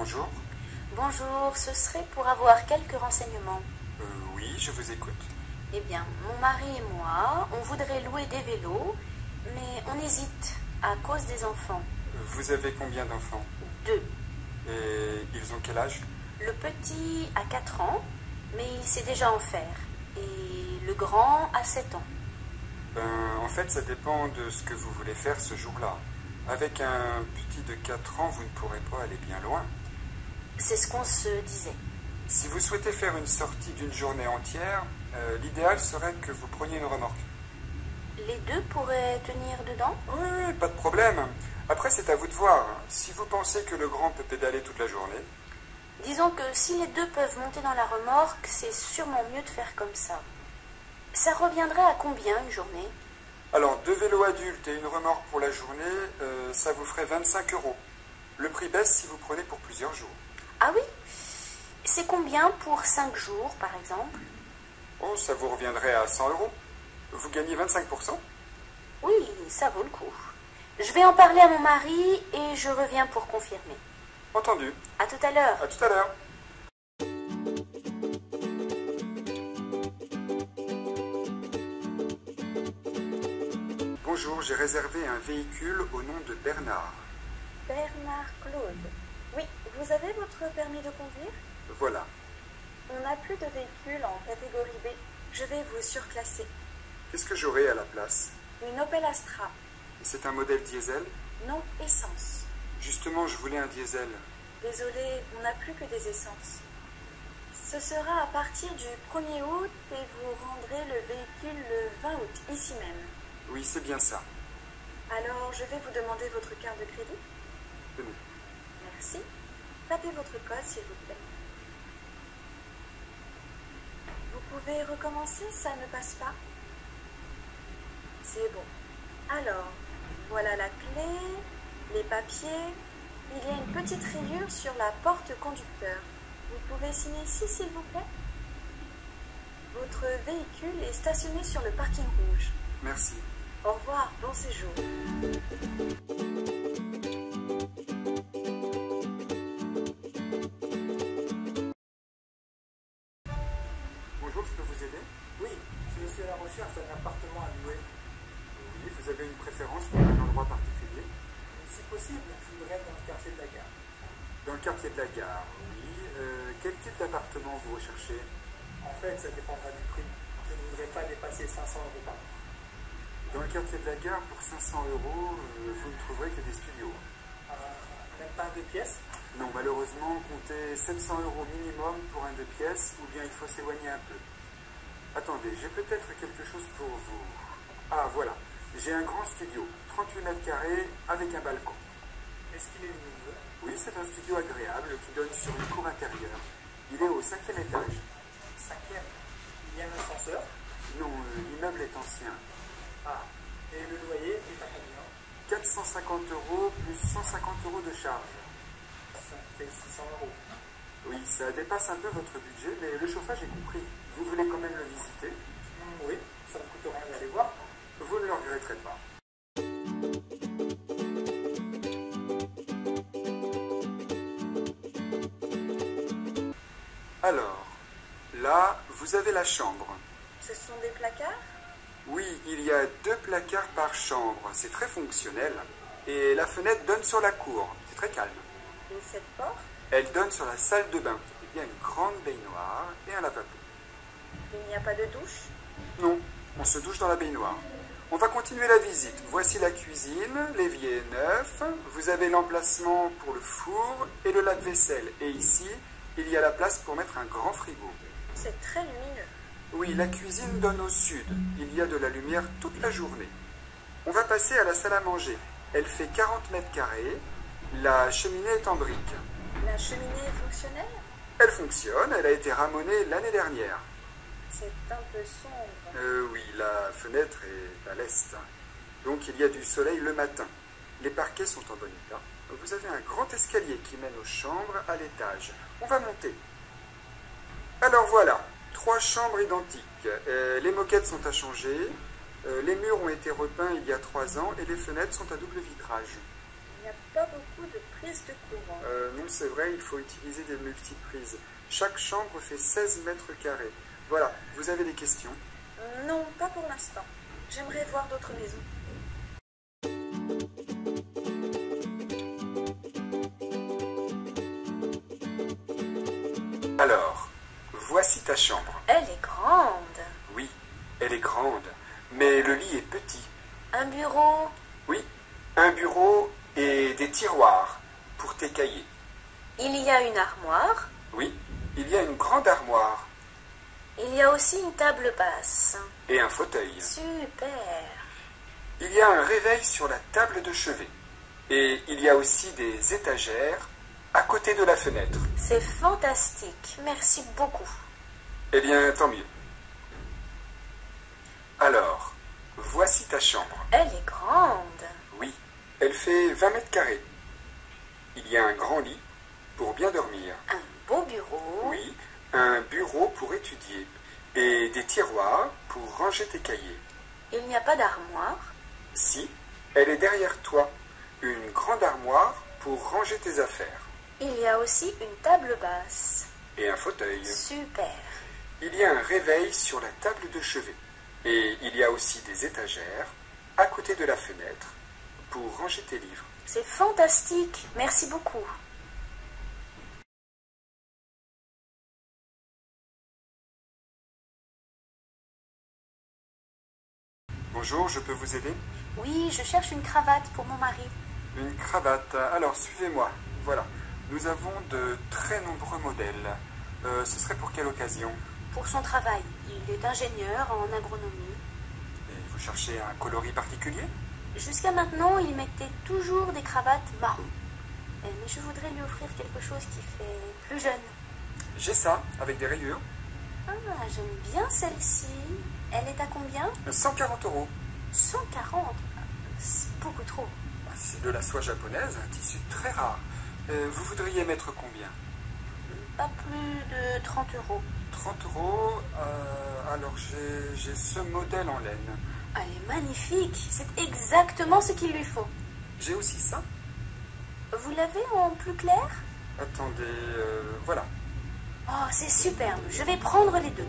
Bonjour. Bonjour, ce serait pour avoir quelques renseignements. Oui, je vous écoute. Eh bien, mon mari et moi, on voudrait louer des vélos, mais on hésite à cause des enfants. Vous avez combien d'enfants? 2. Et ils ont quel âge? Le petit a 4 ans, mais il sait déjà en faire. Et le grand a 7 ans. En fait, ça dépend de ce que vous voulez faire ce jour-là. Avec un petit de 4 ans, vous ne pourrez pas aller bien loin. C'est ce qu'on se disait. Si vous souhaitez faire une sortie d'une journée entière, l'idéal serait que vous preniez une remorque. Les 2 pourraient tenir dedans? Oui, pas de problème. Après, c'est à vous de voir. Si vous pensez que le grand peut pédaler toute la journée... Disons que si les 2 peuvent monter dans la remorque, c'est sûrement mieux de faire comme ça. Ça reviendrait à combien une journée? Alors, 2 vélos adultes et une remorque pour la journée, ça vous ferait 25 €. Le prix baisse si vous prenez pour plusieurs jours. Ah oui? C'est combien pour 5 jours, par exemple? Oh, ça vous reviendrait à 100 €. Vous gagnez 25%. Oui, ça vaut le coup. Je vais en parler à mon mari et je reviens pour confirmer. Entendu. À tout à l'heure. À tout à l'heure. Bonjour, j'ai réservé un véhicule au nom de Bernard. Bernard Claude. Oui, vous avez votre permis de conduire? Voilà. On n'a plus de véhicule en catégorie B. Je vais vous surclasser. Qu'est-ce que j'aurai à la place? Une Opel Astra. C'est un modèle diesel? Non, essence. Justement, je voulais un diesel. Désolé, on n'a plus que des essences. Ce sera à partir du 1er août et vous rendrez le véhicule le 20 août, ici même. Oui, c'est bien ça. Alors, je vais vous demander votre carte de crédit. Tenez. Merci. Tapez votre code, s'il vous plaît. Vous pouvez recommencer, ça ne passe pas? C'est bon. Alors, voilà la clé, les papiers. Il y a une petite rayure sur la porte conducteur. Vous pouvez signer ici, s'il vous plaît? Votre véhicule est stationné sur le parking rouge. Merci. Au revoir, bon séjour. Bonjour, je peux vous aider? Oui, je suis à la recherche d'un appartement à louer. Oui, vous avez une préférence pour un endroit particulier? Si possible, je voudrais dans le quartier de la gare. Dans le quartier de la gare, oui. Quel type d'appartement vous recherchez? En fait, ça dépendra du prix. Je ne voudrais pas dépasser 500 € par mois. Dans le quartier de la gare, pour 500 €, vous ne trouverez que des studios. Même pas un 2 pièces? Non, malheureusement, comptez 700 € minimum pour un 2 pièces, ou bien il faut s'éloigner un peu. Attendez, j'ai peut-être quelque chose pour vous. Ah, voilà. J'ai un grand studio, 38 mètres carrés, avec un balcon. Est-ce qu'il est lumineux? Oui, c'est un studio agréable qui donne sur une cour intérieure. Il est au 5e étage. 5e. Il y a un ascenseur? Non, l'immeuble est ancien. Ah, et le loyer est à combien? 450 € plus 150 € de charge. Ça fait 600 €. Oui, ça dépasse un peu votre budget, mais le chauffage est compris. Vous voulez quand même le visiter? Oui, ça ne coûte rien d'aller voir. Vous ne le regretterez pas. Alors, là, vous avez la chambre. Ce sont des placards? Oui, il y a 2 placards par chambre. C'est très fonctionnel. Et la fenêtre donne sur la cour. C'est très calme. Et cette porte? Elle donne sur la salle de bain. Il y a une grande baignoire et un lavabo. Il n'y a pas de douche? Non, on se douche dans la baignoire. On va continuer la visite. Voici la cuisine, l'évier est neuf. Vous avez l'emplacement pour le four et le lave-vaisselle. Et ici, il y a la place pour mettre un grand frigo. C'est très lumineux. Oui, la cuisine donne au sud. Il y a de la lumière toute la journée. On va passer à la salle à manger. Elle fait 40 mètres carrés. La cheminée est en briques. La cheminée est fonctionnelle? Elle fonctionne, elle a été ramonée l'année dernière. C'est un peu sombre. Oui, la fenêtre est à l'est. Donc il y a du soleil le matin. Les parquets sont en bon état. Vous avez un grand escalier qui mène aux chambres à l'étage. On va monter. Alors voilà, 3 chambres identiques. Les moquettes sont à changer. Les murs ont été repeints il y a 3 ans et les fenêtres sont à double vitrage. n'y a pas beaucoup de prises de courant. Non, c'est vrai, il faut utiliser des multiprises. Chaque chambre fait 16 mètres carrés. Voilà, vous avez des questions? Non, pas pour l'instant. J'aimerais voir d'autres maisons. Alors, voici ta chambre. Elle est grande. Oui, elle est grande, mais le lit est petit. Un bureau. Oui, un bureau et des tiroirs pour tes cahiers. Il y a une armoire. Oui, il y a une grande armoire Il y a aussi une table basse. et un fauteuil. Super. Il y a un réveil sur la table de chevet. Et il y a aussi des étagères à côté de la fenêtre. C'est fantastique. Merci beaucoup. Eh bien, tant mieux. Alors, voici ta chambre. Elle est grande. Oui, elle fait 20 mètres carrés. Il y a un grand lit pour bien dormir. Un beau bureau. Oui, un bureau pour étudier. Et des tiroirs pour ranger tes cahiers. Il n'y a pas d'armoire. Si, elle est derrière toi. Une grande armoire pour ranger tes affaires. Il y a aussi une table basse. Et un fauteuil. Super. Il y a un réveil sur la table de chevet. Et il y a aussi des étagères à côté de la fenêtre pour ranger tes livres. C'est fantastique. Merci beaucoup. Bonjour, je peux vous aider? Oui, je cherche une cravate pour mon mari. Une cravate. Alors, suivez-moi. Voilà. Nous avons de très nombreux modèles. Ce serait pour quelle occasion? Pour son travail. Il est ingénieur en agronomie. Et vous cherchez un coloris particulier? Jusqu'à maintenant, il mettait toujours des cravates marron. Mais je voudrais lui offrir quelque chose qui fait plus jeune. J'ai ça, avec des rayures. Ah, j'aime bien celle-ci. Elle est à combien? 140 €. 140. C'est beaucoup trop. C'est de la soie japonaise, un tissu très rare. Vous voudriez mettre combien? Pas plus de 30 €. 30 €. Alors j'ai ce modèle en laine. Elle est magnifique. C'est exactement ce qu'il lui faut. J'ai aussi ça. Vous l'avez en plus clair? Attendez, voilà. Oh, c'est superbe. Je vais prendre les deux.